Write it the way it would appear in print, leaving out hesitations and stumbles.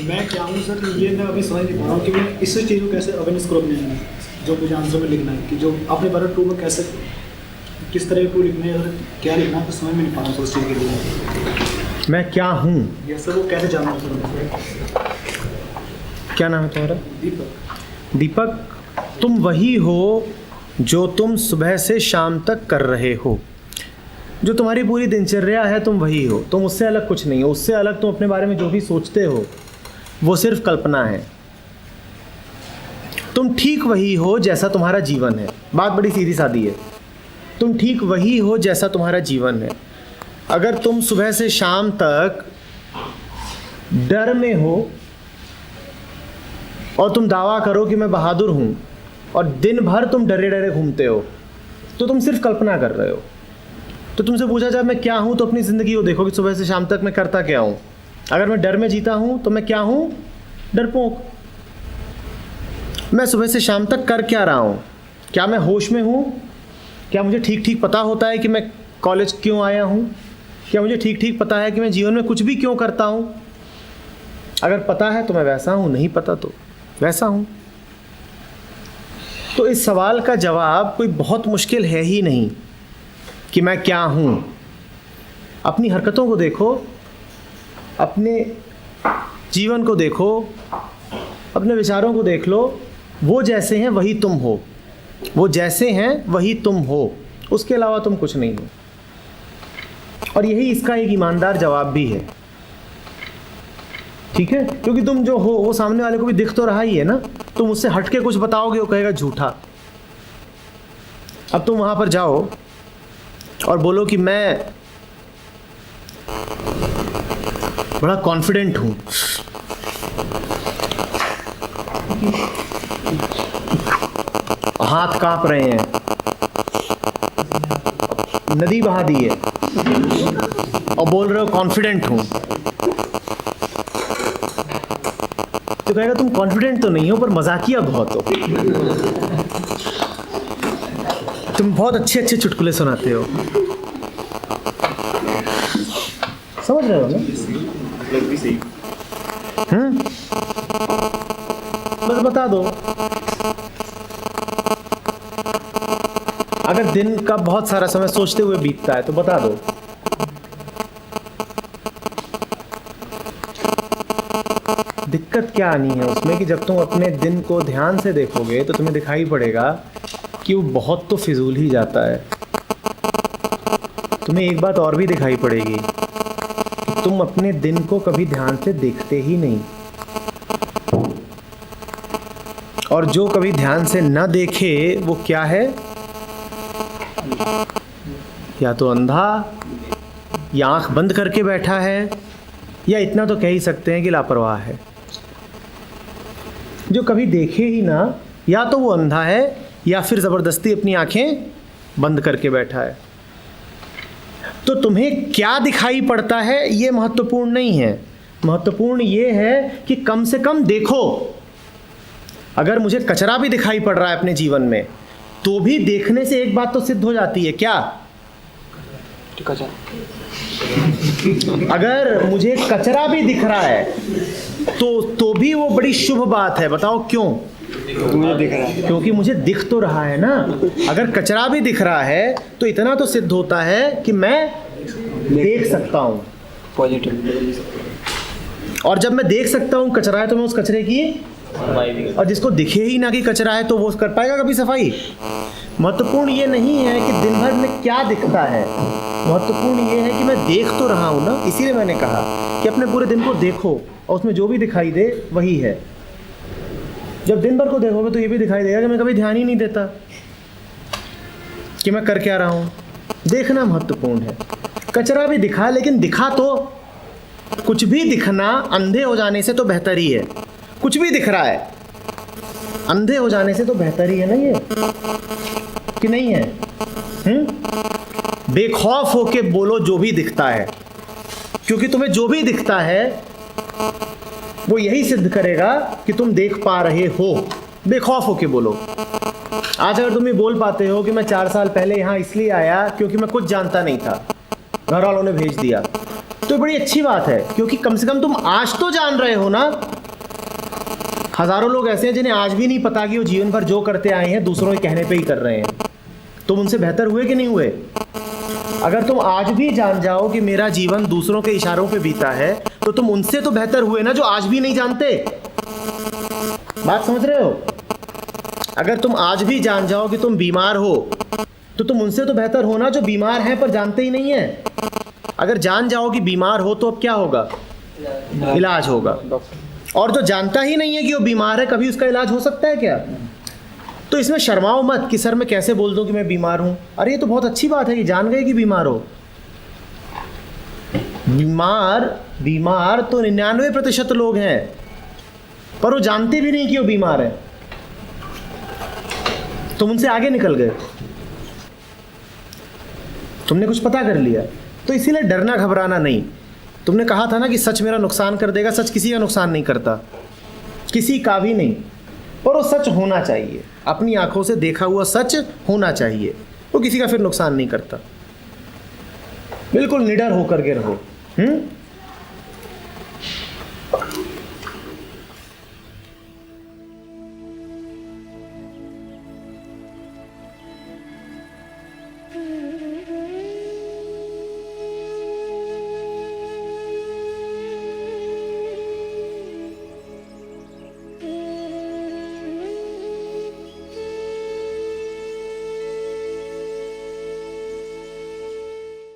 मैं क्या हूँ सर, ये मैं अभी समझ नहीं पा रहा हूँ कि मैं इस चीज़ को कैसे अवेयरनेस करूँ अपने, जो मुझे आंसर में लिखना है कि जो अपने बारे में टू में कैसे, किस तरह के टू लिखने है और क्या लिखना है, तो समझ में नहीं पा रहा हूँ उस चीज़ के लिए। मैं क्या हूँ, ये सर वो कैसे जानना सर? क्या नाम है तुम्हारा? दीपक। दीपक, तुम वही हो जो तुम सुबह से शाम तक कर रहे हो। जो तुम्हारी पूरी दिनचर्या है तुम वही हो, तुम उससे अलग कुछ नहीं हो। उससे अलग तुम अपने बारे में जो भी सोचते हो वो सिर्फ कल्पना है। तुम ठीक वही हो जैसा तुम्हारा जीवन है। बात बड़ी सीधी सादी है। तुम ठीक वही हो जैसा तुम्हारा जीवन है। अगर तुम सुबह से शाम तक डर में हो और तुम दावा करो कि मैं बहादुर हूँ और दिन भर तुम डरे डरे घूमते हो, तो तुम सिर्फ कल्पना कर रहे हो। तो तुमसे पूछा जाए मैं क्या हूँ, तो अपनी ज़िंदगी को देखो कि सुबह से शाम तक मैं करता क्या हूँ। अगर मैं डर में जीता हूँ तो मैं क्या हूँ? डरपोक। मैं सुबह से शाम तक कर क्या रहा हूँ? क्या मैं होश में हूँ? क्या मुझे ठीक ठीक पता होता है कि मैं कॉलेज क्यों आया हूँ? क्या मुझे ठीक ठीक पता है कि मैं जीवन में कुछ भी क्यों करता हूँ? अगर पता है तो मैं वैसा हूँ, नहीं पता तो वैसा हूँ। तो इस सवाल का जवाब कोई बहुत मुश्किल है ही नहीं कि मैं क्या हूँ। अपनी हरकतों को देखो, अपने जीवन को देखो, अपने विचारों को देख लो। वो जैसे हैं वही तुम हो, वो जैसे हैं वही तुम हो, उसके अलावा तुम कुछ नहीं हो। और यही इसका एक ईमानदार जवाब भी है, ठीक है? क्योंकि तुम जो हो वो सामने वाले को भी दिख तो रहा ही है ना। तुम उससे हट के कुछ बताओगे वो कहेगा झूठा। अब तुम वहाँ पर जाओ और बोलो कि मैं बड़ा कॉन्फिडेंट हूँ, हाथ कांप रहे हैं, नदी बहा दी है और बोल रहे हो कॉन्फिडेंट हूँ, तो कहेगा तुम कॉन्फिडेंट तो नहीं हो पर मजाकिया बहुत हो। तुम बहुत अच्छे अच्छे चुटकुले सुनाते हो। समझ रहे हो ना? बस बता दो। अगर दिन का बहुत सारा समय सोचते हुए बीतता है तो बता दो। दिक्कत क्या आनी है उसमें कि जब तुम अपने दिन को ध्यान से देखोगे तो तुम्हें दिखाई पड़ेगा कि वो बहुत तो फिजूल ही जाता है। तुम्हें एक बात और भी दिखाई पड़ेगी कि तुम अपने दिन को कभी ध्यान से देखते ही नहीं। और जो कभी ध्यान से न देखे वो क्या है? या तो अंधा, या आंख बंद करके बैठा है, या इतना तो कह ही सकते हैं कि लापरवाह है। जो कभी देखे ही ना, या तो वो अंधा है या फिर ज़बरदस्ती अपनी आंखें बंद करके बैठा है। तो तुम्हें क्या दिखाई पड़ता है ये महत्वपूर्ण नहीं है। महत्वपूर्ण ये है कि कम से कम देखो। अगर मुझे कचरा भी दिखाई पड़ रहा है अपने जीवन में तो भी देखने से एक बात तो सिद्ध हो जाती है। क्या? अगर मुझे कचरा भी दिख रहा है तो भी वो बड़ी शुभ बात है। बताओ क्यों? मुझे दिख रहा है, क्योंकि मुझे दिख तो रहा है ना। अगर कचरा भी दिख रहा है तो इतना तो सिद्ध होता है कि मैं देख सकता हूँ। पॉजिटिव। और जब मैं देख सकता हूँ कचरा है तो मैं उस कचरे की, और जिसको दिखे ही ना कि कचरा है तो वो कर पाएगा कभी सफाई? महत्वपूर्ण ये नहीं है कि दिन भर में क्या दिखता है, महत्वपूर्ण ये है कि मैं देख तो रहा हूँ ना। इसीलिए मैंने कहा कि अपने पूरे दिन को देखो और उसमें जो भी दिखाई दे वही है। जब दिन भर को देखोगे तो ये भी दिखाई देगा कि मैं कभी ध्यान ही नहीं देता कि मैं कर क्या रहा हूँ। देखना महत्वपूर्ण है। कचरा भी दिखा, लेकिन दिखा तो, कुछ भी दिखना अंधे हो जाने से तो बेहतर ही है। कुछ भी दिख रहा है अंधे हो जाने से तो बेहतर ही है ना, ये कि नहीं है? बेखौफ होके बोलो जो भी दिखता है, क्योंकि तुम्हें जो भी दिखता है वो यही सिद्ध करेगा कि तुम देख पा रहे हो। बेखौफ होके बोलो। आज अगर तुम ये बोल पाते हो कि मैं 4 साल पहले यहाँ इसलिए आया क्योंकि मैं कुछ जानता नहीं था, घर वालों ने भेज दिया, तो ये बड़ी अच्छी बात है, क्योंकि कम से कम तुम आज तो जान रहे हो ना। हजारों लोग ऐसे हैं जिन्हें आज भी नहीं पता कि वो जीवन भर जो करते आए हैं दूसरों के कहने पे ही कर रहे हैं। तुम उनसे बेहतर हुए कि नहीं हुए? अगर तुम आज भी जान जाओ कि मेरा जीवन दूसरों के इशारों पे बीता है, तो तुम उनसे तो बेहतर हुए ना जो आज भी नहीं जानते। बात समझ रहे हो? अगर तुम आज भी जान जाओ कि तुम बीमार हो, तो तुम उनसे तो बेहतर हो ना जो बीमार हैं पर जानते ही नहीं है। अगर जान जाओ कि बीमार हो तो अब क्या होगा? इलाज होगा। और जो जानता ही नहीं है कि वो बीमार है, कभी उसका इलाज हो सकता है क्या? तो इसमें शर्माओ मत कि सर मैं कैसे बोल दूं कि मैं बीमार हूं। अरे ये तो बहुत अच्छी बात है कि जान गए कि बीमार हो। बीमार तो 99% लोग हैं, पर वो जानते भी नहीं कि वो बीमार है। तुम उनसे आगे निकल गए, तुमने कुछ पता कर लिया। तो इसीलिए डरना घबराना नहीं। तुमने कहा था ना कि सच मेरा नुकसान कर देगा। सच किसी का नुकसान नहीं करता, किसी का भी नहीं, पर वो सच होना चाहिए। अपनी आंखों से देखा हुआ सच होना चाहिए, वो किसी का फिर नुकसान नहीं करता। बिल्कुल निडर होकर के रहो।